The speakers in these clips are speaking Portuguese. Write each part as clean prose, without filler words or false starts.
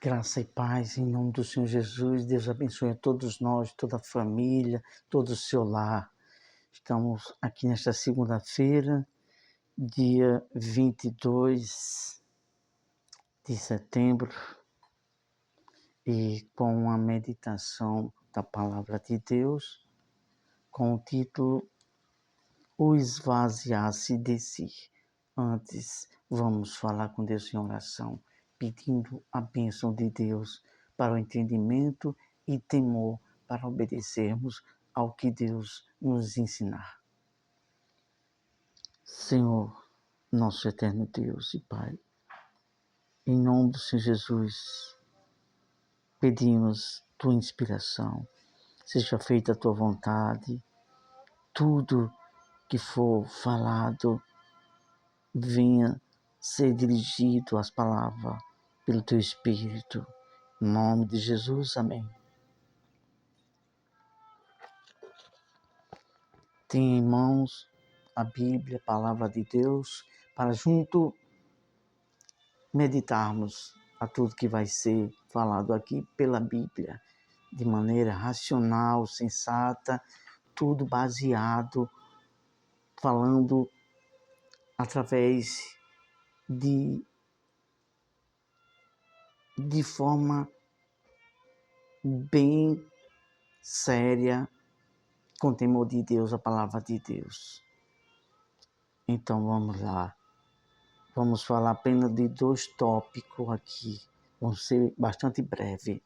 Graça e paz em nome do Senhor Jesus. Deus abençoe a todos nós, toda a família, todo o seu lar. Estamos aqui nesta segunda-feira, dia 22 de setembro, e com a meditação da Palavra de Deus, com o título O Esvaziar-se de Si. Antes, vamos falar com Deus em oração, pedindo a bênção de Deus para o entendimento e temor para obedecermos ao que Deus nos ensinar. Senhor, nosso eterno Deus e Pai, em nome do Senhor Jesus, pedimos Tua inspiração, seja feita a Tua vontade, tudo que for falado venha ser dirigido às palavras pelo Teu Espírito. Em nome de Jesus, amém. Tenha em mãos a Bíblia, a Palavra de Deus, para junto meditarmos a tudo que vai ser falado aqui pela Bíblia, de maneira racional, sensata, tudo baseado, falando através de forma bem séria, com temor de Deus, a palavra de Deus. Então vamos lá. Vamos falar apenas de 2 tópicos aqui. Vamos ser bastante breve.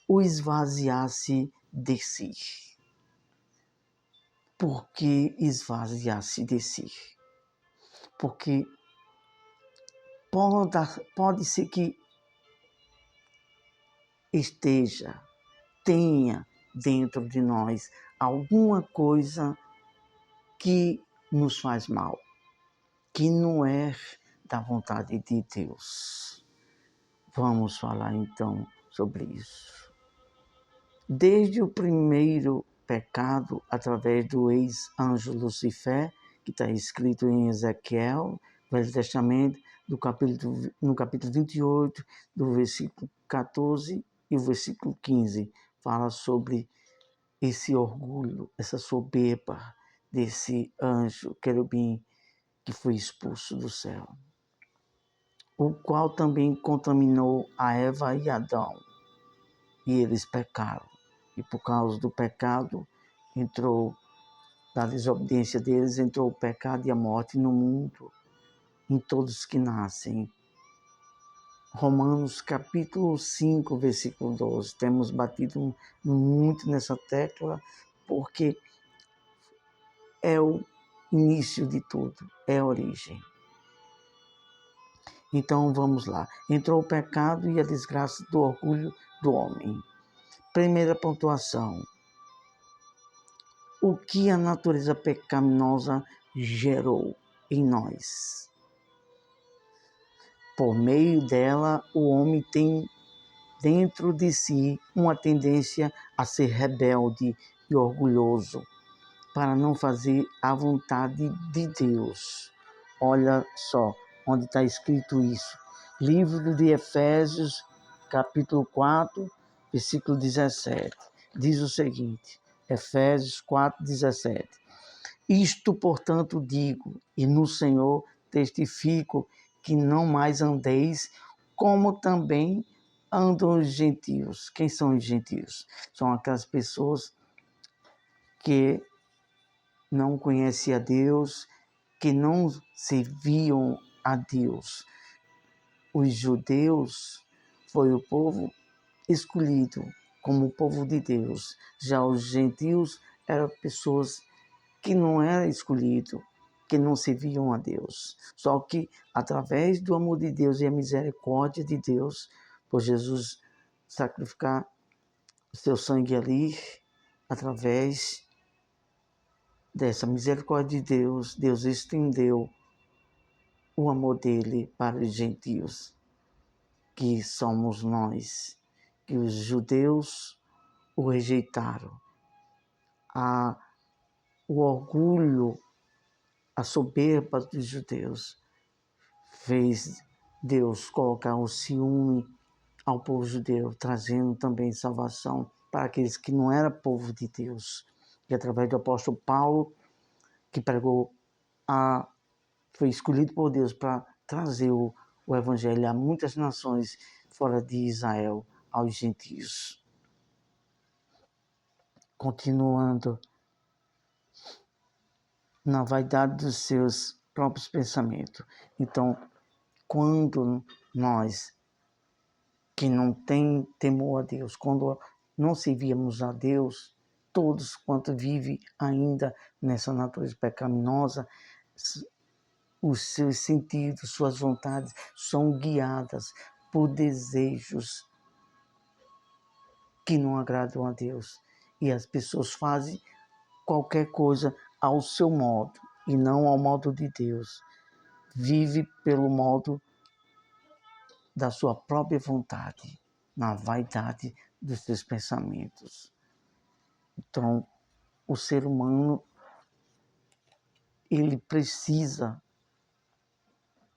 O esvaziar-se de si. Por que esvaziar-se de si? Porque pode ser que tenha dentro de nós alguma coisa que nos faz mal, que não é da vontade de Deus. Vamos falar então sobre isso. Desde o primeiro pecado, através do ex-anjo Lucifer, que está escrito em Ezequiel, Velho Testamento, no capítulo 28, do versículo 14 e o versículo 15, fala sobre esse orgulho, essa soberba desse anjo querubim que foi expulso do céu, o qual também contaminou a Eva e Adão, e eles pecaram. E por causa do pecado, da desobediência deles, entrou o pecado e a morte no mundo, em todos que nascem. Romanos capítulo 5, versículo 12. Temos batido muito nessa tecla, porque é o início de tudo, é a origem. Então vamos lá. Entrou o pecado e a desgraça do orgulho do homem. Primeira pontuação. O que a natureza pecaminosa gerou em nós? Por meio dela, o homem tem dentro de si uma tendência a ser rebelde e orgulhoso, para não fazer a vontade de Deus. Olha só onde está escrito isso. Livro de Efésios, capítulo 4, versículo 17. Diz o seguinte, Efésios 4, 17. Isto, portanto, digo, e no Senhor testifico, que não mais andeis como também andam os gentios. Quem são os gentios? São aquelas pessoas que não conhecem a Deus, que não serviam a Deus. Os judeus foi o povo escolhido como o povo de Deus. Já os gentios eram pessoas que não eram escolhidos, que não serviam a Deus. Só que através do amor de Deus e a misericórdia de Deus, por Jesus sacrificar o seu sangue ali, através dessa misericórdia de Deus, Deus estendeu o amor dele para os gentios, que somos nós, que os judeus o rejeitaram. O orgulho, a soberba dos judeus fez Deus colocar o ciúme ao povo judeu, trazendo também salvação para aqueles que não eram povo de Deus. E através do apóstolo Paulo, que pregou, foi escolhido por Deus para trazer o evangelho a muitas nações fora de Israel, aos gentios. Continuando na vaidade dos seus próprios pensamentos. Então, quando nós que não tem temor a Deus, quando não servíamos a Deus, todos quanto vivem ainda nessa natureza pecaminosa, os seus sentidos, suas vontades são guiadas por desejos que não agradam a Deus. E as pessoas fazem qualquer coisa ao seu modo e não ao modo de Deus. Vive pelo modo da sua própria vontade, na vaidade dos seus pensamentos. Então, o ser humano, ele precisa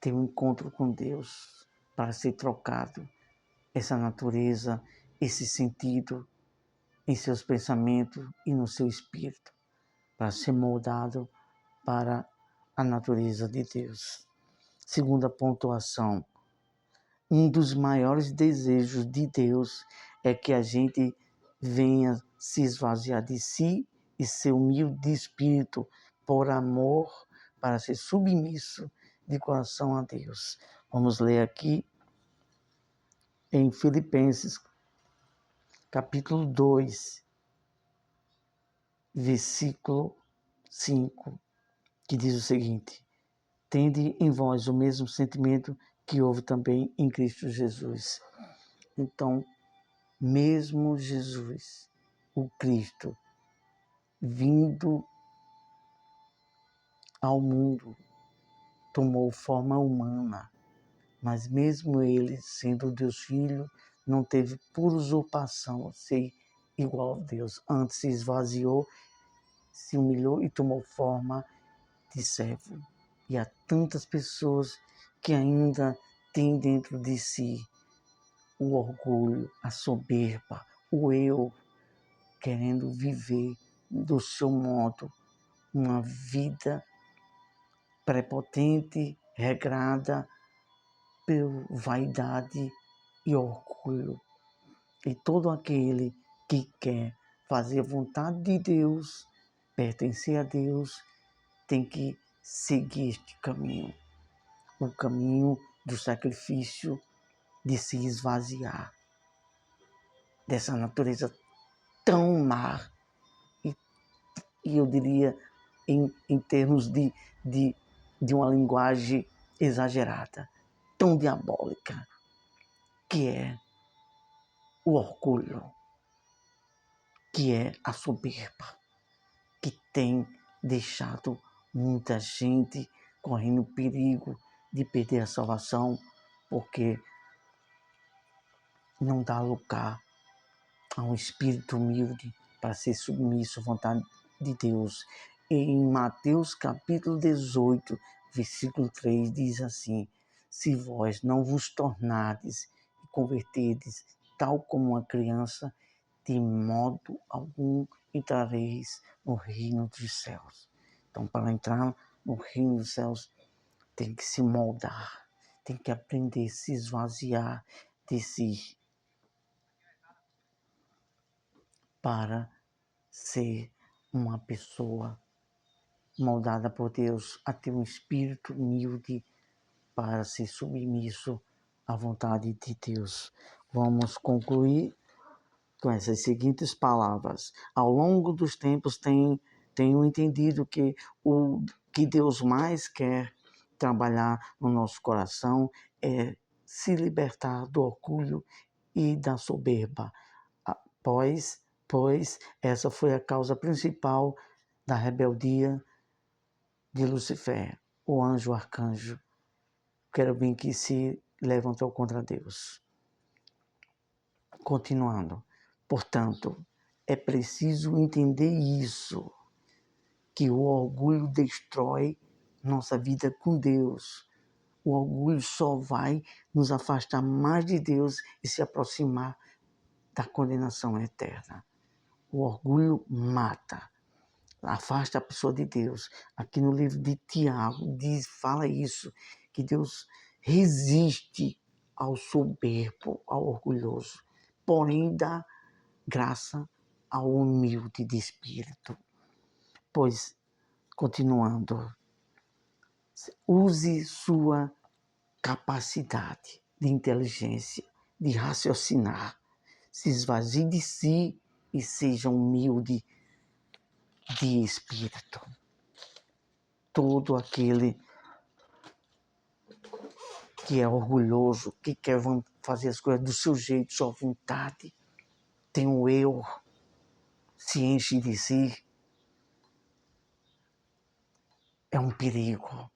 ter um encontro com Deus para ser trocado essa natureza, esse sentido em seus pensamentos e no seu espírito, para ser moldado para a natureza de Deus. Segunda pontuação. Um dos maiores desejos de Deus é que a gente venha se esvaziar de si e ser humilde de espírito por amor, para ser submisso de coração a Deus. Vamos ler aqui em Filipenses, capítulo 2, versículo 5, que diz o seguinte: tende em vós o mesmo sentimento que houve também em Cristo Jesus. Então, mesmo Jesus, o Cristo, vindo ao mundo, tomou forma humana, mas mesmo ele, sendo Deus Filho, não teve por usurpação ser igual a Deus. Antes se esvaziou, se humilhou e tomou forma de servo. E há tantas pessoas que ainda têm dentro de si o orgulho, a soberba, o eu, querendo viver do seu modo uma vida prepotente, regrada por vaidade e orgulho. E todo aquele que quer fazer a vontade de Deus, pertencer a Deus, tem que seguir este caminho. O caminho do sacrifício, de se esvaziar dessa natureza tão má, e eu diria em termos de uma linguagem exagerada, tão diabólica, que é o orgulho, que é a soberba, que tem deixado muita gente correndo perigo de perder a salvação, porque não dá lugar a um espírito humilde para ser submisso à vontade de Deus. Em Mateus capítulo 18, versículo 3, diz assim: se vós não vos tornardes e converterdes tal como uma criança, de modo algum entrareis no reino dos céus. Então, para entrar no reino dos céus, tem que se moldar, tem que aprender a se esvaziar de si, para ser uma pessoa moldada por Deus, a ter um espírito humilde para ser submisso à vontade de Deus. Vamos concluir com essas seguintes palavras. Ao longo dos tempos tenho entendido que o que Deus mais quer trabalhar no nosso coração é se libertar do orgulho e da soberba, pois essa foi a causa principal da rebeldia de Lucifer, o anjo arcanjo, querubim que se levantou contra Deus. Continuando, portanto, é preciso entender isso, que o orgulho destrói nossa vida com Deus. O orgulho só vai nos afastar mais de Deus e se aproximar da condenação eterna. O orgulho mata, afasta a pessoa de Deus. Aqui no livro de Tiago fala isso, que Deus resiste ao soberbo, ao orgulhoso, porém dá graça ao humilde de espírito. Pois, continuando, use sua capacidade de inteligência, de raciocinar, se esvazie de si e seja humilde de espírito. Todo aquele que é orgulhoso, que quer fazer as coisas do seu jeito, sua vontade, tem o eu, se enche de si, é um perigo,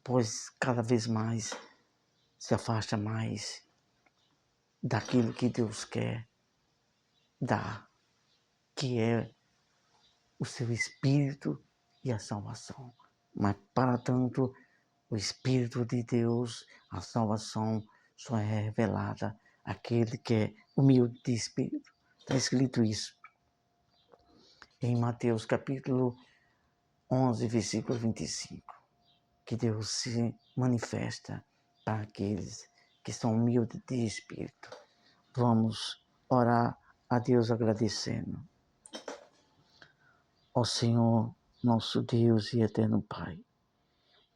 pois cada vez mais se afasta mais daquilo que Deus quer dar, que é o seu Espírito e a salvação. Mas, para tanto, o Espírito de Deus, a salvação, só é revelada àquele que é humilde de espírito. Está escrito isso em Mateus capítulo 11, versículo 25. Que Deus se manifesta para aqueles que são humildes de espírito. Vamos orar a Deus agradecendo. Ó Senhor, nosso Deus e eterno Pai,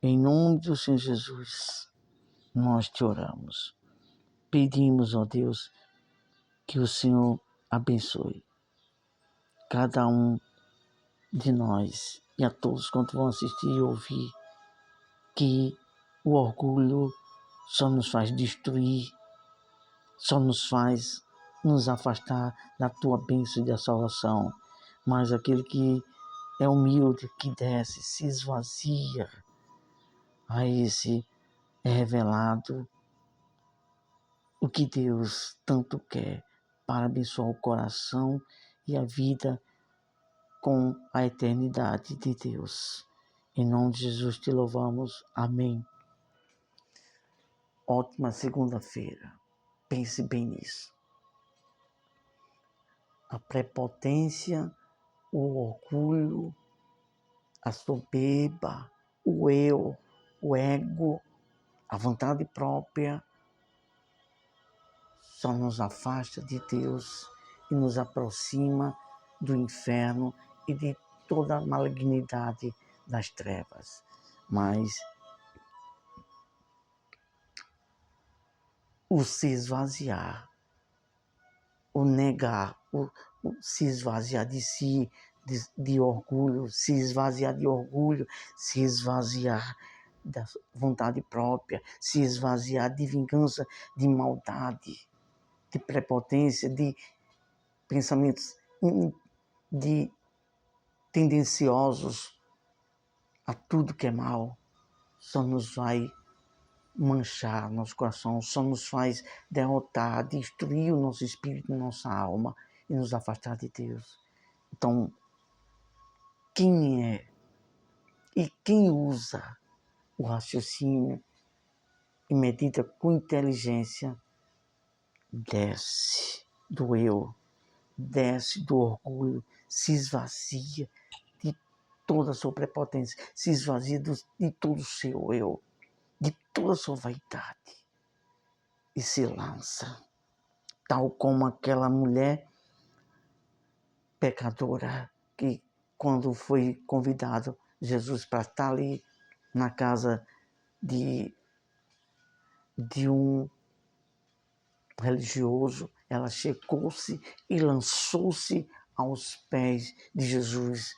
em nome do Senhor Jesus, nós te oramos. Pedimos, ó Deus, que o Senhor abençoe cada um de nós e a todos quanto vão assistir e ouvir, que o orgulho só nos faz destruir, só nos faz nos afastar da tua bênção e da salvação. Mas aquele que é humilde, que desce, se esvazia, a esse é revelado o que Deus tanto quer para abençoar o coração e a vida com a eternidade de Deus. Em nome de Jesus te louvamos. Amém. Ótima segunda-feira. Pense bem nisso. A prepotência, o orgulho, a soberba, o eu, o ego, a vontade própria, só nos afasta de Deus e nos aproxima do inferno e de toda a malignidade das trevas. Mas o se esvaziar, o negar, o se esvaziar de si, de orgulho, se esvaziar de orgulho, se esvaziar da vontade própria, se esvaziar de vingança, de maldade, de prepotência, de pensamentos de tendenciosos a tudo que é mal, só nos vai manchar nosso coração, só nos faz derrotar, destruir o nosso espírito, nossa alma e nos afastar de Deus. Então, quem é e quem usa o raciocínio e medita com inteligência, desce do eu, desce do orgulho, se esvazia de toda a sua prepotência, se esvazia de todo o seu eu, de toda a sua vaidade e se lança, tal como aquela mulher pecadora que, quando foi convidado Jesus para estar ali na casa de um religioso, ela chegou-se e lançou-se aos pés de Jesus,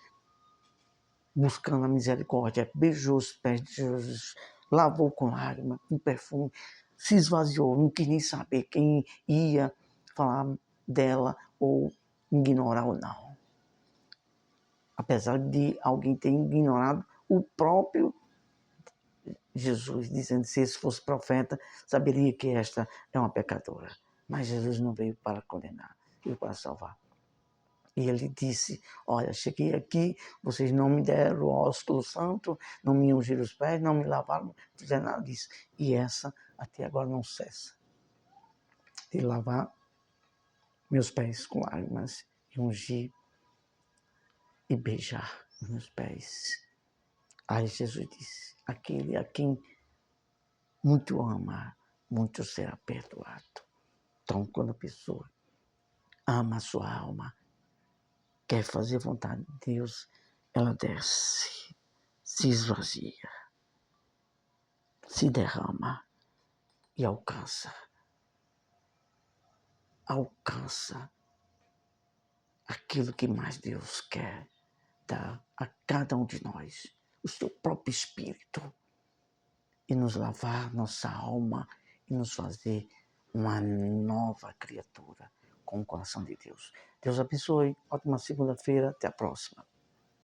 buscando a misericórdia, beijou os pés de Jesus, lavou com lágrimas, com perfume, se esvaziou, não quis nem saber quem ia falar dela ou ignorar ou não. Apesar de alguém ter ignorado o próprio Jesus, dizendo que se esse fosse profeta, saberia que esta é uma pecadora. Mas Jesus não veio para condenar, veio para salvar. E ele disse, olha, cheguei aqui, vocês não me deram o ósculo santo, não me ungiram os pés, não me lavaram, não fizeram nada disso. E essa até agora não cessa de lavar meus pés com lágrimas e ungir e beijar meus pés. Aí Jesus disse, aquele a quem muito ama, muito será perdoado. Então, quando a pessoa ama a sua alma, quer fazer vontade de Deus, ela desce, se esvazia, se derrama e alcança aquilo que mais Deus quer dar a cada um de nós, o seu próprio Espírito, e nos lavar nossa alma e nos fazer uma nova criatura com o coração de Deus. Deus abençoe, ótima segunda-feira, até a próxima.